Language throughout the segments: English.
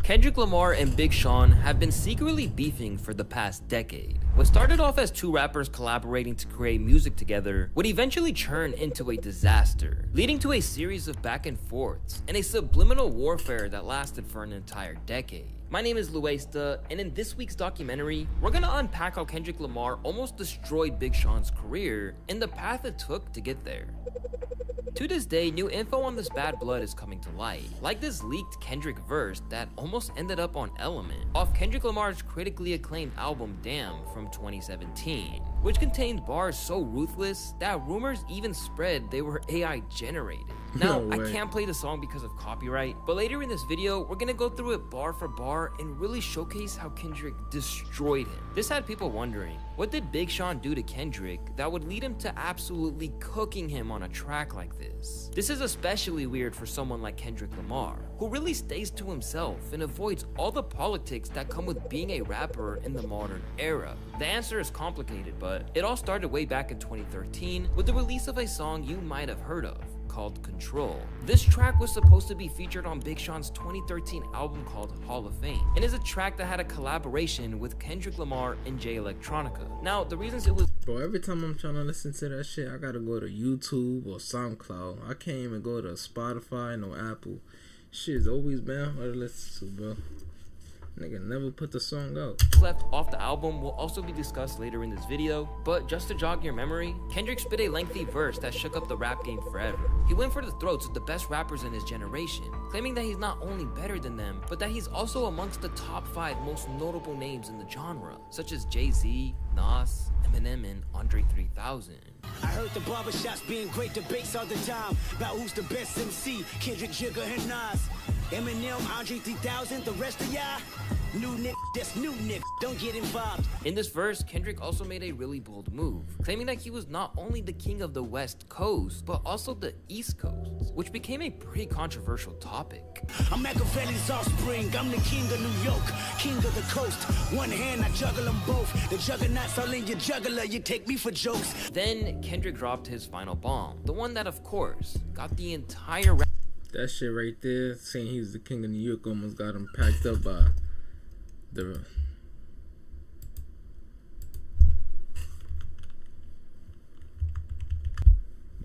Kendrick Lamar and Big Sean have been secretly beefing for the past decade. What started off as two rappers collaborating to create music together would eventually turn into a disaster, leading to a series of back and forths and a subliminal warfare that lasted for an entire decade. My name is Luesta, and in this week's documentary, we're gonna unpack how Kendrick Lamar almost destroyed Big Sean's career and the path it took to get there. To this day, new info on this bad blood is coming to light, like this leaked Kendrick verse that almost ended up on Element, off Kendrick Lamar's critically acclaimed album Damn from 2017, which contained bars so ruthless that rumors even spread they were AI generated. Now, I can't play the song because of copyright, but later in this video, we're gonna go through it bar for bar and really showcase how Kendrick destroyed him. This had people wondering, what did Big Sean do to Kendrick that would lead him to absolutely cooking him on a track like this? This is especially weird for someone like Kendrick Lamar, who really stays to himself and avoids all the politics that come with being a rapper in the modern era. The answer is complicated, but it all started way back in 2013 with the release of a song you might have heard of, called Control. This track was supposed to be featured on Big Sean's 2013 album called Hall of Fame, and is a track that had a collaboration with Kendrick Lamar and Jay Electronica. Now, the reasons it was— Bro, every time I'm trying to listen to that shit, I gotta go to YouTube or SoundCloud. I can't even go to Spotify, no Apple. Shit's always been hard to listen to, bro. Nigga never put the song out. Left off the album will also be discussed later in this video, but just to jog your memory, Kendrick spit a lengthy verse that shook up the rap game forever. He went for the throats of the best rappers in his generation, claiming that he's not only better than them, but that he's also amongst the top 5 most notable names in the genre, such as Jay-Z, Nas, Eminem, and Andre 3000. I heard the barbershops being great debates all the time about who's the best MC, Kendrick, Jigga, and Nas. Eminem, Andre 3000, the rest of y'all, new niggas, that's new niggas, don't get involved. In this verse, Kendrick also made a really bold move, claiming that he was not only the king of the West Coast, but also the East Coast, which became a pretty controversial topic. I'm Machiavelli's offspring, I'm the king of New York, king of the coast. One hand, I juggle them both. The juggernauts all in your juggler, you take me for jokes. Then Kendrick dropped his final bomb, the one that, of course, got the entire rap— That shit right there, saying he was the king of New York, almost got him packed up by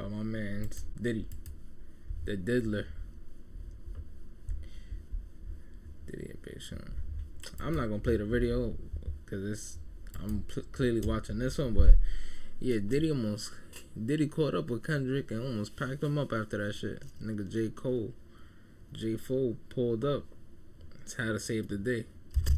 my man Diddy, the Diddler. Diddy and Big Sean. I'm not gonna play the video because I'm clearly watching this one, but yeah, Diddy caught up with Kendrick and almost packed him up after that shit. Nigga J4 pulled up. It's how to save the day.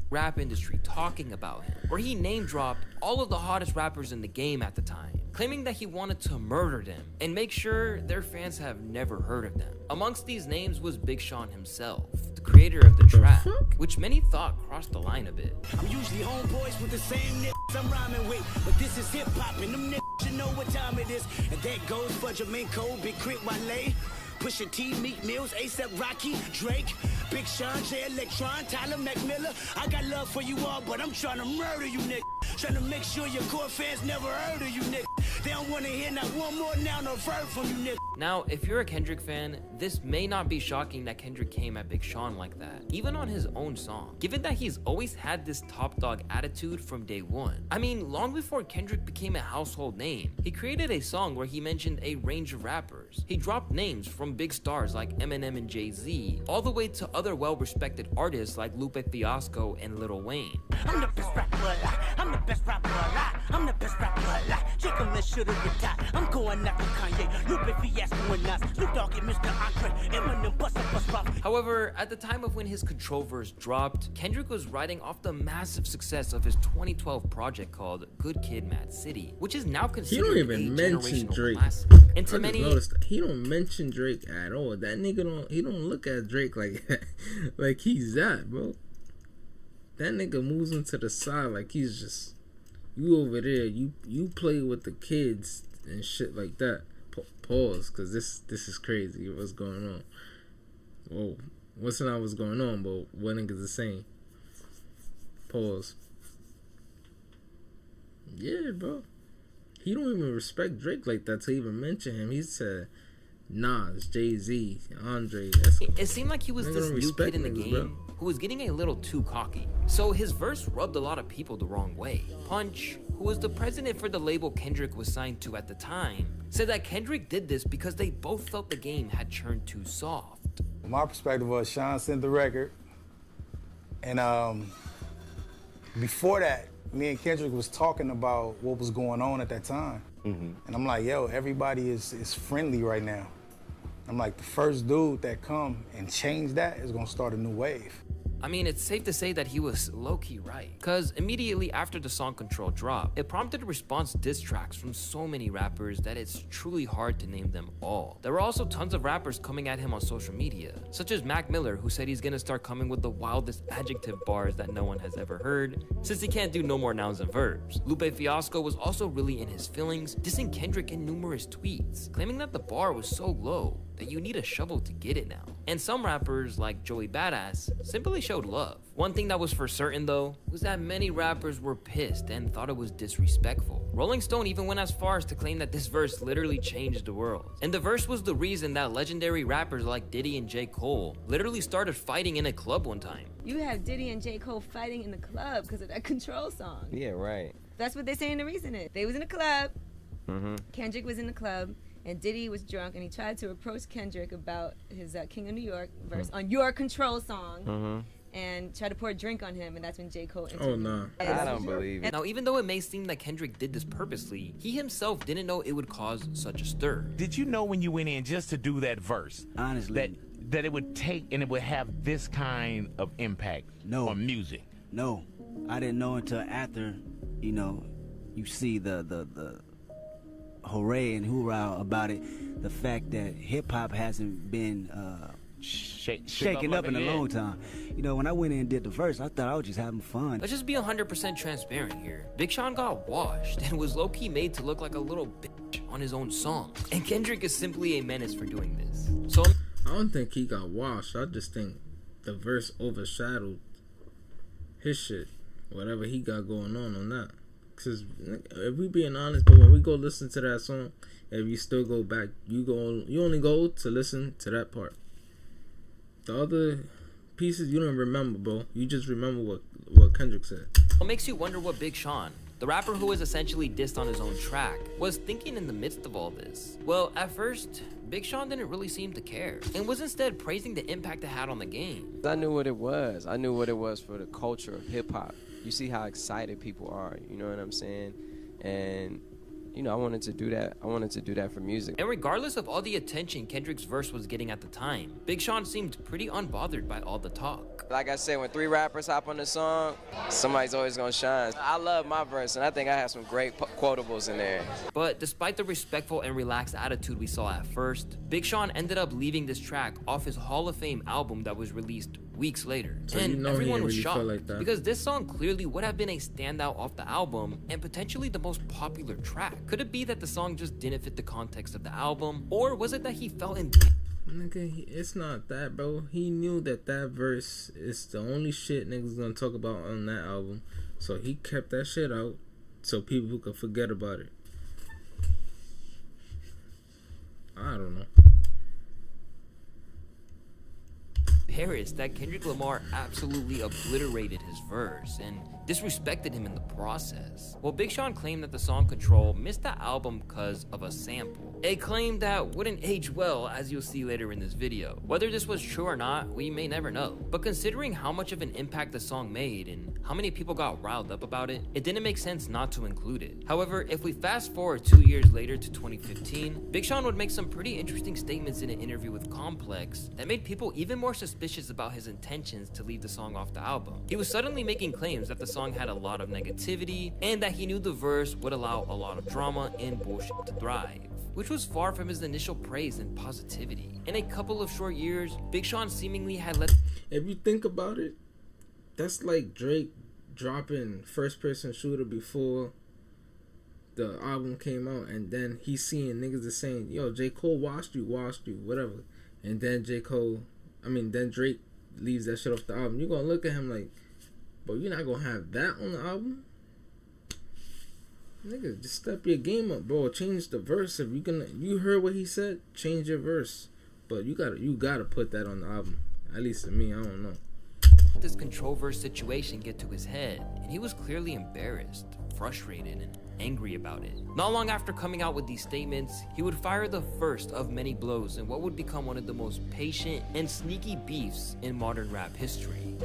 Rap industry talking about him, where he name dropped all of the hottest rappers in the game at the time, claiming that he wanted to murder them and make sure their fans have never heard of them. Amongst these names was Big Sean himself, the creator of the track, which many thought crossed the line a bit. I'm usually homeboys with the same niggas I'm rhyming with, but this is hip-hop and them niggas should know what time it is. And that goes for Jamaica, Big Crit, Wale, Pusha T, Meek Mills, A$AP Rocky, Drake, Big Sean, Jay Electron, Tyler McMillan. I got love for you all, but I'm trying to murder you niggas. Trying to make sure your core fans never heard of you niggas. They don't want to hear not one more noun or verb from you niggas. Now, if you're a Kendrick fan, this may not be shocking that Kendrick came at Big Sean like that, even on his own song, given that he's always had this top dog attitude from day one. I mean, long before Kendrick became a household name, he created a song where he mentioned a range of rappers. He dropped names from big stars like Eminem and Jay-Z, all the way to other well-respected artists like Lupe Fiasco and Lil Wayne. I'm the best rapper alive. I'm the best rapper alive. I'm the best rapper alive. Jacob shoulda retired. I'm going after Kanye. Lupe Fiasco and Nas. Snoop Dogg and Mr. Andre. Eminem bust rough. However, at the time of when his Control verse dropped, Kendrick was riding off the massive success of his 2012 project called Good Kid, Mad City, which is now considered a generational Drake. classic. And to many, noticed that he don't mention Drake at all. That nigga don't look at Drake like like he's that, bro. That nigga moves him to the side like he's just, you over there, you play with the kids and shit like that. Pause, cause this is crazy. What's going on? Whoa, what's going on? But what niggas the same? Pause. Yeah, bro. He don't even respect Drake like that to even mention him. He said Nas, Jay-Z, Andre. It seemed like he was this new kid in the game who was getting a little too cocky. So his verse rubbed a lot of people the wrong way. Punch, who was the president for the label Kendrick was signed to at the time, said that Kendrick did this because they both felt the game had turned too soft. My perspective was Sean sent the record, and before that, me and Kendrick was talking about what was going on at that time. And I'm like, yo, everybody is friendly right now. I'm like, the first dude that come and change that is gonna start a new wave. I mean, it's safe to say that he was low-key right, because immediately after the song Control dropped, it prompted response diss tracks from so many rappers that it's truly hard to name them all. There were also tons of rappers coming at him on social media, such as Mac Miller, who said he's gonna start coming with the wildest adjective bars that no one has ever heard, since he can't do no more nouns and verbs. Lupe Fiasco was also really in his feelings, dissing Kendrick in numerous tweets, claiming that the bar was so low that you need a shovel to get it now. And some rappers, like Joey Badass, simply showed love. One thing that was for certain though, was that many rappers were pissed and thought it was disrespectful. Rolling Stone even went as far as to claim that this verse literally changed the world. And the verse was the reason that legendary rappers like Diddy and J. Cole literally started fighting in a club one time. You have Diddy and J. Cole fighting in the club because of that Control song. Yeah, right. That's what they're saying the reason is. They was in a club, Kendrick was in the club, and Diddy was drunk, and he tried to approach Kendrick about his King of New York verse on your Control song, and tried to pour a drink on him, and that's when J. Cole entered. Oh, no. I don't believe it. Now, even though it may seem that Kendrick did this purposely, he himself didn't know it would cause such a stir. Did you know when you went in just to do that verse, honestly, that it would take and it would have this kind of impact on music? No, I didn't know until after, you know, you see the hooray and hoorah about it. The fact that hip-hop hasn't been shaken up in a long time. You know, when I went in and did the verse, I thought I was just having fun. Let's just be 100% transparent here. Big Sean got washed and was low-key made to look like a little bitch on his own song. And Kendrick is simply a menace for doing this. So I don't think he got washed. I just think the verse overshadowed his shit. Whatever he got going on that. Cause if we being honest, but when we go listen to that song, if you still go back, you only go to listen to that part. The other pieces you don't remember, bro. You just remember what Kendrick said. What makes you wonder what Big Sean, the rapper who was essentially dissed on his own track, was thinking in the midst of all this? Well, at first, Big Sean didn't really seem to care, and was instead praising the impact it had on the game. I knew what it was. I knew what it was for the culture of hip-hop. You see how excited people are, you know what I'm saying? And, you know, I wanted to do that. I wanted to do that for music. And regardless of all the attention Kendrick's verse was getting at the time, Big Sean seemed pretty unbothered by all the talk. Like I said, when 3 rappers hop on the song, somebody's always gonna shine. I love my verse, and I think I have some great quotables in there. But despite the respectful and relaxed attitude we saw at first, Big Sean ended up leaving this track off his Hall of Fame album that was released weeks later. So and you know everyone was really shocked like that. because this song clearly would have been a standout off the album and potentially the most popular track. Could it be that the song just didn't fit the context of the album, or was it that he felt in Nigga, it's not that, bro. He knew that verse is the only shit niggas gonna talk about on that album, so he kept that shit out so people could forget about it. I don't know. Paris that Kendrick Lamar absolutely obliterated his verse and disrespected him in the process. Well, Big Sean claimed that the song Control missed the album because of a sample. A claim that wouldn't age well, as you'll see later in this video. Whether this was true or not, we may never know. But considering how much of an impact the song made and how many people got riled up about it, it didn't make sense not to include it. However, if we fast forward 2 years later to 2015, Big Sean would make some pretty interesting statements in an interview with Complex that made people even more suspicious about his intentions to leave the song off the album. He was suddenly making claims that the song had a lot of negativity and that he knew the verse would allow a lot of drama and bullshit to thrive, which was far from his initial praise and positivity. In a couple of short years, Big Sean seemingly had let... If you think about it, that's like Drake dropping First Person Shooter before the album came out, and then he's seeing niggas that saying, yo, J. Cole washed you, whatever. And then then Drake leaves that shit off the album. You're gonna look at him like, bro, you're not gonna have that on the album? Nigga, just step your game up, bro. Change the verse. If you heard what he said, change your verse. But you gotta put that on the album. At least to me, I don't know. this controversial situation get to his head, and he was clearly embarrassed, frustrated, and angry about it. Not long after coming out with these statements, he would fire the first of many blows in what would become one of the most patient and sneaky beefs in modern rap history.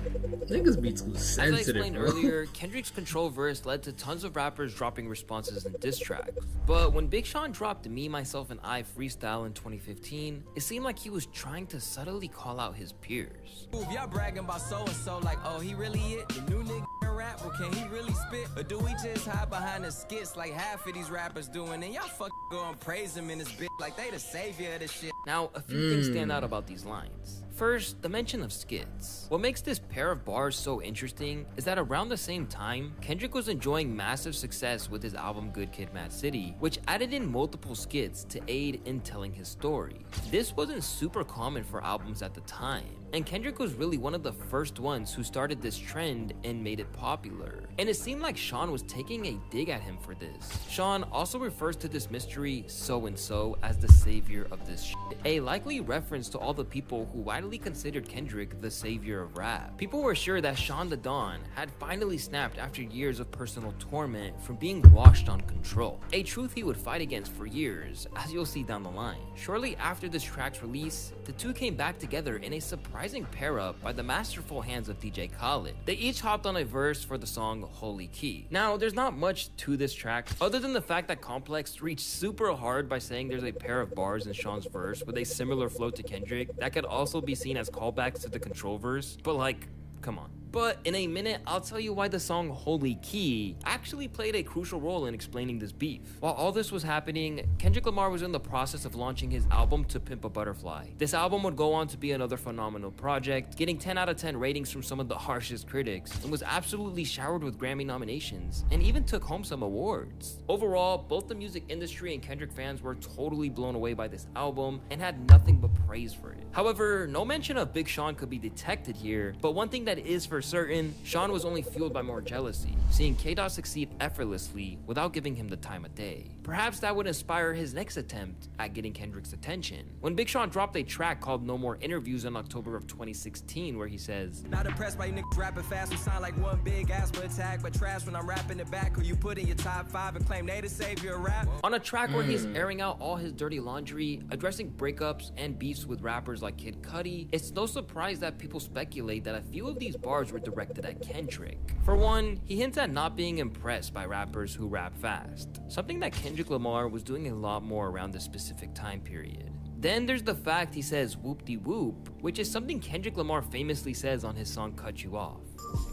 Niggas be too sensitive. As I explained bro. earlier, Kendrick's control verse led to tons of rappers dropping responses in diss tracks. But when Big Sean dropped Me, Myself, and I freestyle in 2015, it seemed like he was trying to subtly call out his peers. If y'all bragging about so-and-so like, oh, he really it? The new nigga rap? Well, can he really spit? Or do we just hide behind the skits like half of these rappers doing? And y'all go and praise him in this bitch like they the savior of this shit. Now, a few things stand out about these lines. First, the mention of skits. What makes this pair of bars so interesting is that around the same time, Kendrick was enjoying massive success with his album Good Kid, Mad City, which added in multiple skits to aid in telling his story. This wasn't super common for albums at the time, and Kendrick was really one of the first ones who started this trend and made it popular. And it seemed like Sean was taking a dig at him for this. Sean also refers to this mystery so-and-so as the savior of this shit, a likely reference to all the people who widely considered Kendrick the savior of rap. People were sure that Sean the Don had finally snapped after years of personal torment from being washed on Control, a truth he would fight against for years, as you'll see down the line. Shortly after this track's release, the two came back together in a surprising pair-up by the masterful hands of DJ Khaled. They each hopped on a verse for the song Holy Key. Now, there's not much to this track other than the fact that Complex reached super hard by saying there's a pair of bars in Sean's verse with a similar flow to Kendrick that could also be seen as callbacks to the Control verse, but like, come on. But in a minute, I'll tell you why the song Holy Key actually played a crucial role in explaining this beef. While all this was happening, Kendrick Lamar was in the process of launching his album To Pimp a Butterfly. This album would go on to be another phenomenal project, getting 10 out of 10 ratings from some of the harshest critics, and was absolutely showered with Grammy nominations, and even took home some awards. Overall, both the music industry and Kendrick fans were totally blown away by this album and had nothing but praise for it. However, no mention of Big Sean could be detected here, but one thing that is for certain, Sean was only fueled by more jealousy, seeing K-Dot succeed effortlessly without giving him the time of day. Perhaps that would inspire his next attempt at getting Kendrick's attention. When Big Sean dropped a track called No More Interviews in October of 2016, where he says, Not impressed by you niggas rapping fast, we sound like one big asthma attack, but trash when I'm rapping it back, who you put in your top 5 and claim they the savior of rap. On a track where he's airing out all his dirty laundry, addressing breakups and beefs with rappers like Kid Cudi, it's no surprise that people speculate that a few of these bars were directed at Kendrick. For one, he hints at not being impressed by rappers who rap fast, something that Kendrick Lamar was doing a lot more around this specific time period. Then there's the fact he says whoop-de-whoop, which is something Kendrick Lamar famously says on his song Cut You Off.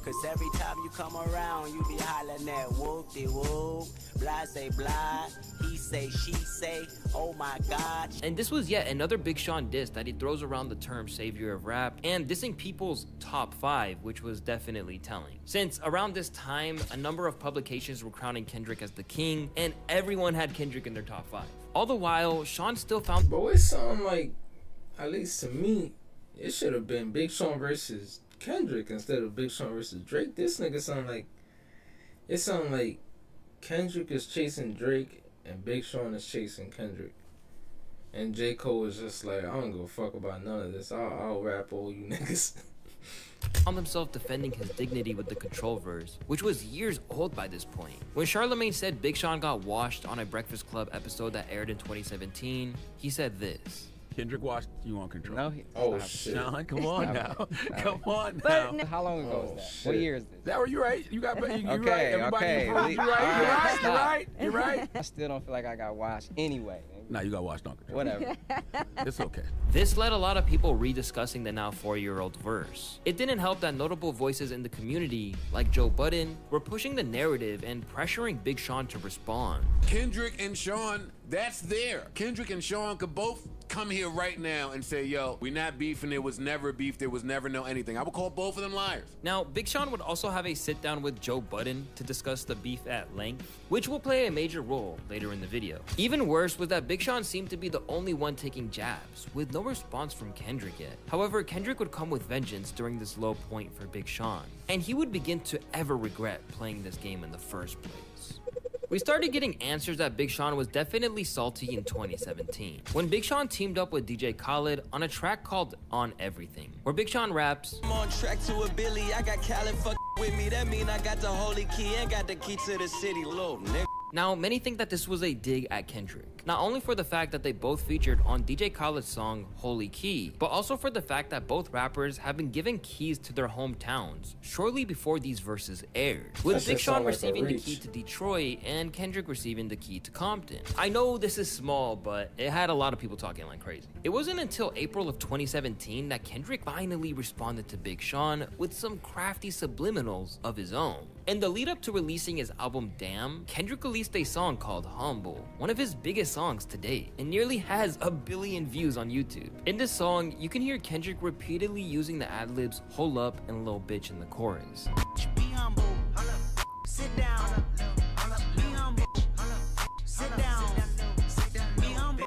Cause every time you come around, you be hollering that whoop-de-whoop, blah say blah, he say, she say, oh my god. And this was yet another Big Sean diss that he throws around the term savior of rap and dissing people's top 5, which was definitely telling. Since around this time, a number of publications were crowning Kendrick as the king, and everyone had Kendrick in their top 5. All the while, Sean still found— But it sound like, at least to me, it should have been Big Sean versus Kendrick instead of Big Sean versus Drake. This nigga sound like Kendrick is chasing Drake and Big Sean is chasing Kendrick. And J. Cole is just like, I don't give a fuck about none of this. I'll rap all you niggas. found himself defending his dignity with the Control verse, which was years old by this point. When Charlemagne said Big Sean got washed on a Breakfast Club episode that aired in 2017, he said this. Kendrick watched you on Control. No, Oh shit. Sean, come on now. Come on But now. How long ago was that? shit. What year is this? That were you right? You got you right. Okay, Everybody okay. approved. You right. You're right. You're right. I still don't feel like I got washed anyway. Nah, you got watched on Control. Whatever. It's okay. This led a lot of people rediscussing the now 4-year-old verse. It didn't help that notable voices in the community, like Joe Budden, were pushing the narrative and pressuring Big Sean to respond. Kendrick and Sean, that's there. Kendrick and Sean could both come here right now and say, yo, we not beefing, there was never beef, there was never no anything. I would call both of them liars. Now, Big Sean would also have a sit-down with Joe Budden to discuss the beef at length, which will play a major role later in the video. Even worse was that Big Sean seemed to be the only one taking jabs, with no response from Kendrick yet. However, Kendrick would come with vengeance during this low point for Big Sean, and he would begin to ever regret playing this game in the first place. We started getting answers that Big Sean was definitely salty in 2017, when Big Sean teamed up with DJ Khaled on a track called On Everything, where Big Sean raps, I'm on track to a Billy, I got Khaled fuck with me, that mean I got the holy key and got the key to the city, little nigga. Now, many think that this was a dig at Kendrick, not only for the fact that they both featured on DJ Khaled's song Holy Key, but also for the fact that both rappers have been given keys to their hometowns shortly before these verses aired, with Big Sean receiving the key to Detroit and Kendrick receiving the key to Compton. I know this is small, but it had a lot of people talking like crazy. It wasn't until April of 2017 that Kendrick finally responded to Big Sean with some crafty subliminals of his own. In the lead up to releasing his album Damn, Kendrick released a song called Humble, one of his biggest songs to date, and nearly has 1 billion views on YouTube. In this song, you can hear Kendrick repeatedly using the ad-libs Hold Up and Lil Bitch in the chorus. Be humble. Sit down. Be humble. Sit down. Be humble.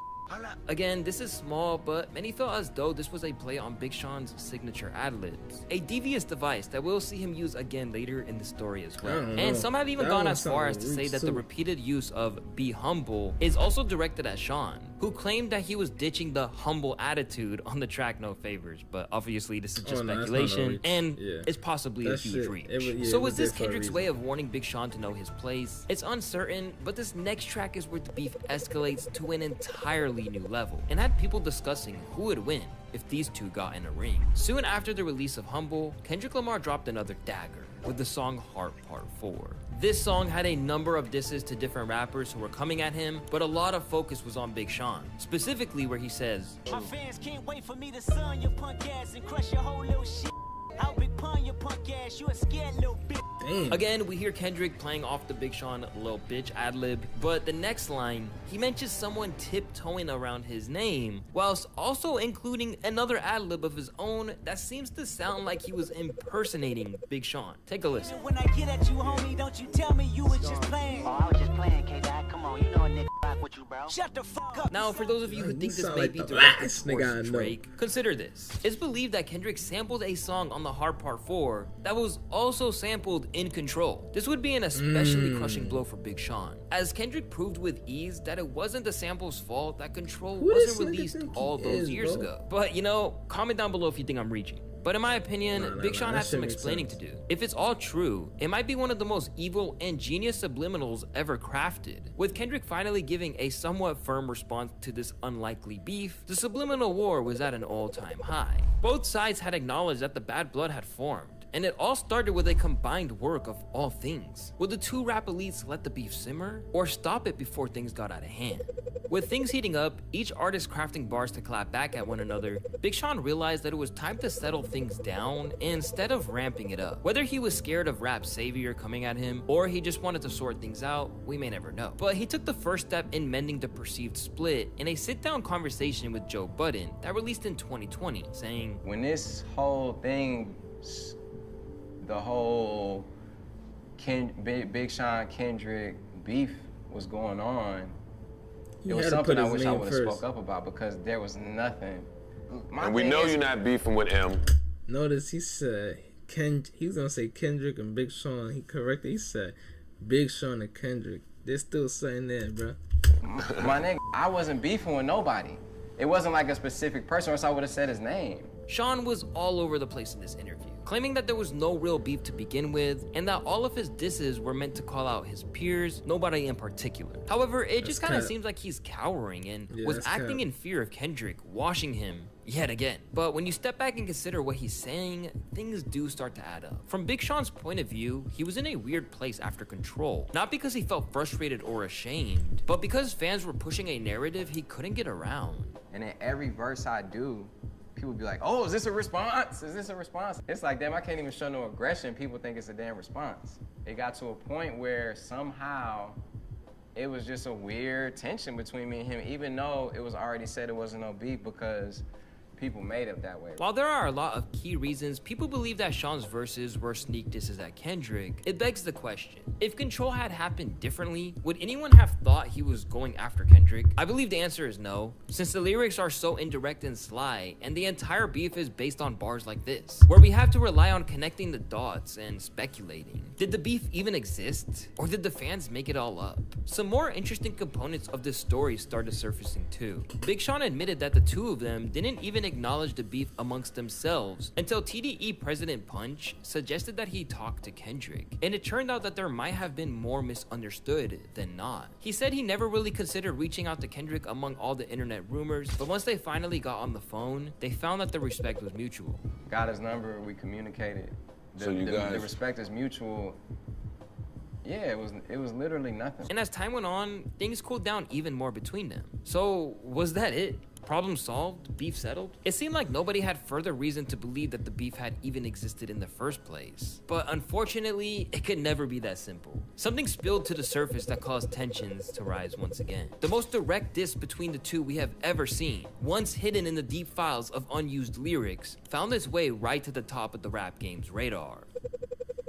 Again, this is small, but many felt as though this was a play on Big Sean's signature ad-libs, a devious device that we'll see him use again later in the story as well. And some have even gone as far as to say that the repeated use of Be Humble is also directed at Sean, who claimed that he was ditching the humble attitude on the track No Favors, but obviously this is just speculation, and it's possibly a huge reach. So is this Kendrick's way of warning Big Sean to know his place? It's uncertain, but this next track is where the beef escalates to an entirely new level, and had people discussing who would win if these two got in a ring. Soon after the release of Humble, Kendrick Lamar dropped another dagger with the song Heart Part 4. This song had a number of disses to different rappers who were coming at him, but a lot of focus was on Big Sean, specifically where he says, My fans can't wait for me to sun your punk ass and crush your whole little shit. I'll big pun your punk ass, you a scared little bitch. Damn. Again, we hear Kendrick playing off the Big Sean Lil Bitch ad-lib, but the next line, he mentions someone tiptoeing around his name, whilst also including another ad-lib of his own that seems to sound like he was impersonating Big Sean. Take a listen. When I get at you, homie, don't you tell me you was just playing. Oh, I was just playing, K-Dot. Come on, you know a nigga rock with you, bro. Shut the fuck up. Now, for those of you who think this may like be the directed last nigga I towards know. Drake, consider this. It's believed that Kendrick sampled a song on the Hard Part 4 that was also sampled in Control. This would be an especially crushing blow for Big Sean, as Kendrick proved with ease that it wasn't the sample's fault that Control wasn't released all those years ago. But you know, comment down below if you think I'm reaching. But in my opinion, Big Sean has some explaining to do. If it's all true, it might be one of the most evil and genius subliminals ever crafted. With Kendrick finally giving a somewhat firm response to this unlikely beef, the subliminal war was at an all-time high. Both sides had acknowledged that the bad blood had formed, and it all started with a combined work of all things. Would the two rap elites let the beef simmer, or stop it before things got out of hand? With things heating up, each artist crafting bars to clap back at one another, Big Sean realized that it was time to settle things down instead of ramping it up. Whether he was scared of rap savior coming at him, or he just wanted to sort things out, we may never know. But he took the first step in mending the perceived split in a sit-down conversation with Joe Budden that released in 2020, saying, When this whole thing, the whole Big Sean Kendrick beef was going on, it was something I wish I would have spoke up about, because there was nothing. And we know you're not beefing with M. Notice he said he was gonna say Kendrick and Big Sean. He corrected. He said Big Sean and Kendrick. There's still something there, bro. My nigga, I wasn't beefing with nobody. It wasn't like a specific person, or else I would have said his name. Sean was all over the place in this interview, claiming that there was no real beef to begin with, and that all of his disses were meant to call out his peers, nobody in particular. However, it just kind of seems like he's cowering and was acting in fear of Kendrick washing him yet again. But when you step back and consider what he's saying, things do start to add up. From Big Sean's point of view, he was in a weird place after Control, not because he felt frustrated or ashamed, but because fans were pushing a narrative he couldn't get around. And in every verse I do, people be like, oh, is this a response? Is this a response? It's like, damn, I can't even show no aggression. People think it's a damn response. It got to a point where somehow it was just a weird tension between me and him, even though it was already said it wasn't no beef, because people made it that way. While there are a lot of key reasons people believe that Sean's verses were sneak disses at Kendrick, it begs the question, if Control had happened differently, would anyone have thought he was going after Kendrick? I believe the answer is no, since the lyrics are so indirect and sly, and the entire beef is based on bars like this, where we have to rely on connecting the dots and speculating. Did the beef even exist? Or did the fans make it all up? Some more interesting components of this story started surfacing too. Big Sean admitted that the two of them didn't even acknowledge the beef amongst themselves until TDE President Punch suggested that he talk to Kendrick, and it turned out that there might have been more misunderstood than not. He said he never really considered reaching out to Kendrick among all the internet rumors, but once they finally got on the phone, they found that the respect was mutual. Got his number, we communicated. So the respect is mutual. Yeah, it was literally nothing. And as time went on, things cooled down even more between them. So was that it? Problem solved? Beef settled? It seemed like nobody had further reason to believe that the beef had even existed in the first place. But unfortunately, it could never be that simple. Something spilled to the surface that caused tensions to rise once again. The most direct diss between the two we have ever seen, once hidden in the deep files of unused lyrics, found its way right to the top of the rap game's radar.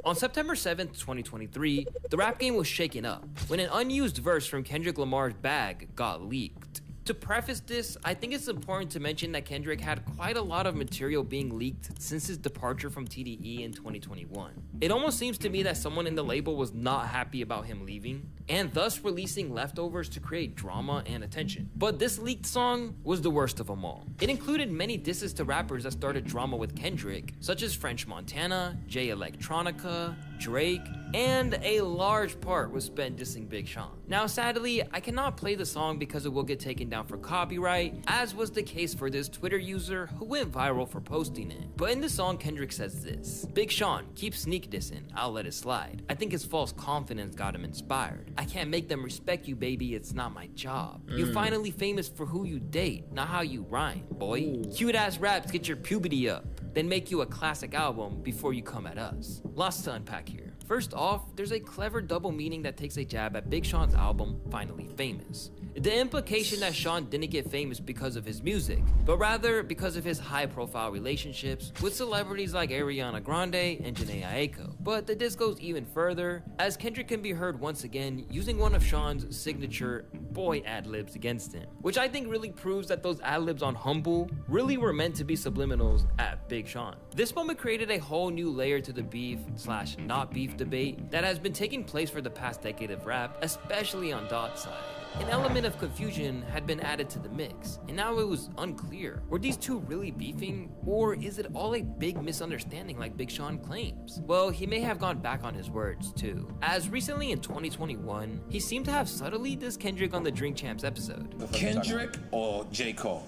On September 7th, 2023, the rap game was shaken up when an unused verse from Kendrick Lamar's bag got leaked. To preface this, I think it's important to mention that Kendrick had quite a lot of material being leaked since his departure from TDE in 2021. It almost seems to me that someone in the label was not happy about him leaving, and thus releasing leftovers to create drama and attention. But this leaked song was the worst of them all. It included many disses to rappers that started drama with Kendrick, such as French Montana, Jay Electronica, Drake, and a large part was spent dissing Big Sean. Now sadly, I cannot play the song because it will get taken down for copyright, as was the case for this Twitter user who went viral for posting it. But in the song, Kendrick says this: Big Sean, keep sneak dissing, I'll let it slide. I think his false confidence got him inspired. I can't make them respect you, baby, it's not my job. You finally famous for who you date, not how you rhyme, boy. Cute ass raps get your puberty up, then make you a classic album before you come at us. Lots to unpack here. First off, there's a clever double meaning that takes a jab at Big Sean's album, Finally Famous. The implication that Sean didn't get famous because of his music, but rather because of his high-profile relationships with celebrities like Ariana Grande and Jhené Aiko. But the diss goes even further, as Kendrick can be heard once again using one of Sean's signature boy ad-libs against him, which I think really proves that those ad-libs on Humble really were meant to be subliminals at Big Sean. This moment created a whole new layer to the beef/not beef debate that has been taking place for the past decade of rap, especially on Dot's side. An element of confusion had been added to the mix, and now it was unclear. Were these two really beefing, or is it all a big misunderstanding like Big Sean claims? Well, he may have gone back on his words too, as recently in 2021, he seemed to have subtly dissed Kendrick on the Drink Champs episode. Kendrick or J. Cole?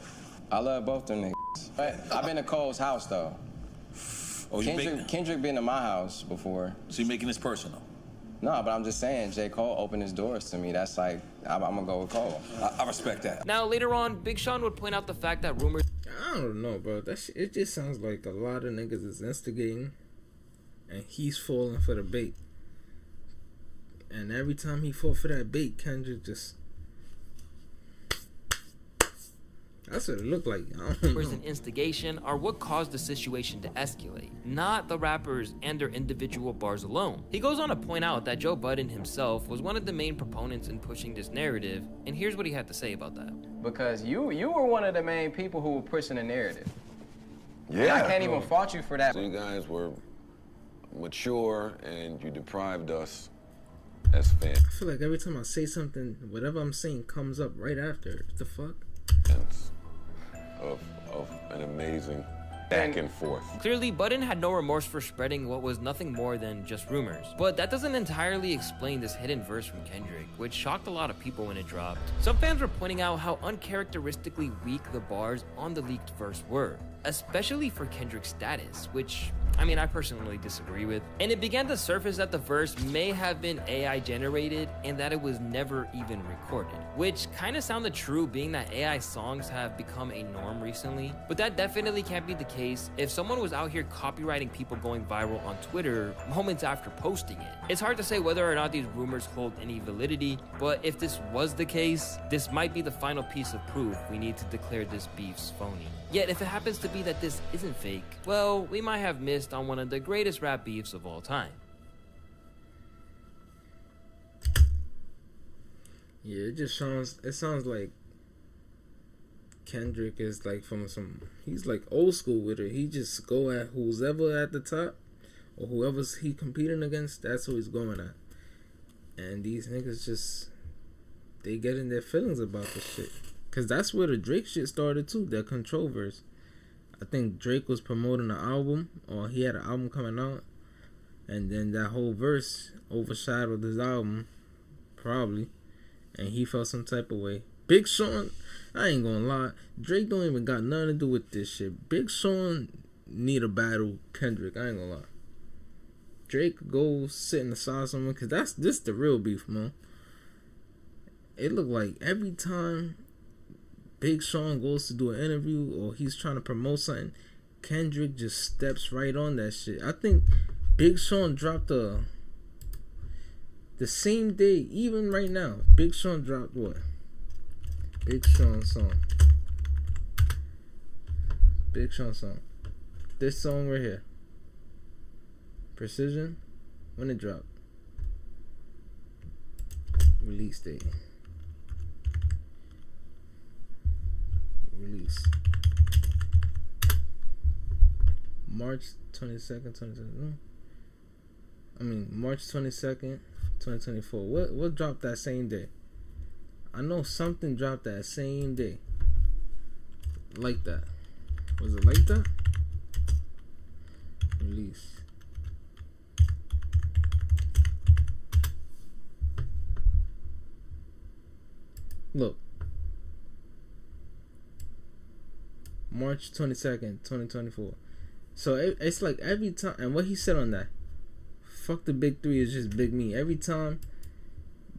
I love both them niggas. But I've been to Cole's house though. Oh, Kendrick been to my house before. So you're making this personal? No, but I'm just saying, J. Cole opened his doors to me. That's like, I'm gonna go with Cole. I respect that. Now, later on, Big Sean would point out the fact that rumors... I don't know, bro. That shit, it just sounds like a lot of niggas is instigating, and he's falling for the bait. And every time he fall for that bait, Kendrick just... That's what it looked like. Rumors and instigation are what caused the situation to escalate, not the rappers and their individual bars alone. He goes on to point out that Joe Budden himself was one of the main proponents in pushing this narrative, and here's what he had to say about that. Because you were one of the main people who were pushing the narrative. Yeah. And I can't even fault you for that. So you guys were mature and you deprived us as fans. I feel like every time I say something, whatever I'm saying comes up right after. What the fuck? Of an amazing back and forth. Clearly, Budden had no remorse for spreading what was nothing more than just rumors. But that doesn't entirely explain this hidden verse from Kendrick, which shocked a lot of people when it dropped. Some fans were pointing out how uncharacteristically weak the bars on the leaked verse were, especially for Kendrick's status, which I personally disagree with. And it began to surface that the verse may have been AI generated and that it was never even recorded, which kind of sounded true being that AI songs have become a norm recently. But that definitely can't be the case if someone was out here copywriting people going viral on Twitter moments after posting it. It's hard to say whether or not these rumors hold any validity, but if this was the case, this might be the final piece of proof we need to declare this beef's phony. Yet if it happens to be that this isn't fake, well, we might have missed on one of the greatest rap beefs of all time. Yeah, it sounds like Kendrick is like he's like old school with it. He just go at who's ever at the top or whoever's he competing against, that's who he's going at. And these niggas just, they get in their feelings about this shit. Cause that's where the Drake shit started too, that Control verse. I think Drake was promoting an album, or he had an album coming out, and then that whole verse overshadowed his album, probably, and he felt some type of way. Big Sean, I ain't gonna lie, Drake don't even got nothing to do with this shit. Big Sean need a battle Kendrick, I ain't gonna lie. Drake go sit in the side of someone, cause this the real beef, man. It look like every time Big Sean goes to do an interview or he's trying to promote something, Kendrick just steps right on that shit. I think Big Sean dropped the same day, even right now, Big Sean dropped what? Big Sean song. Big Sean song. This song right here. Precision. When it dropped. Release date. Release March 22nd, 2020. March 22nd, 2024. What dropped that same day? I know something dropped that same day. Like that. Was it like that? Release. Look. March 22nd, 2024. So it's like every time, and what he said on that, fuck the big three, is just big me. Every time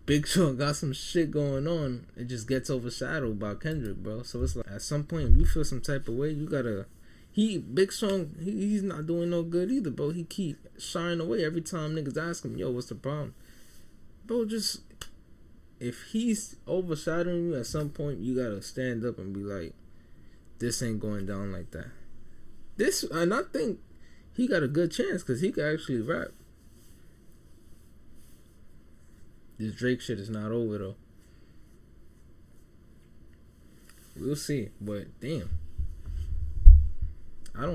Big Sean got some shit going on, it just gets overshadowed by Kendrick, bro. So it's like at some point, if you feel some type of way, you gotta. Big Sean, he's not doing no good either, bro. He keep shying away every time niggas ask him, yo, what's the problem? Bro, just, if he's overshadowing you at some point, you gotta stand up and be like, this ain't going down like that. And I think he got a good chance because he could actually rap. This Drake shit is not over though. We'll see, but damn.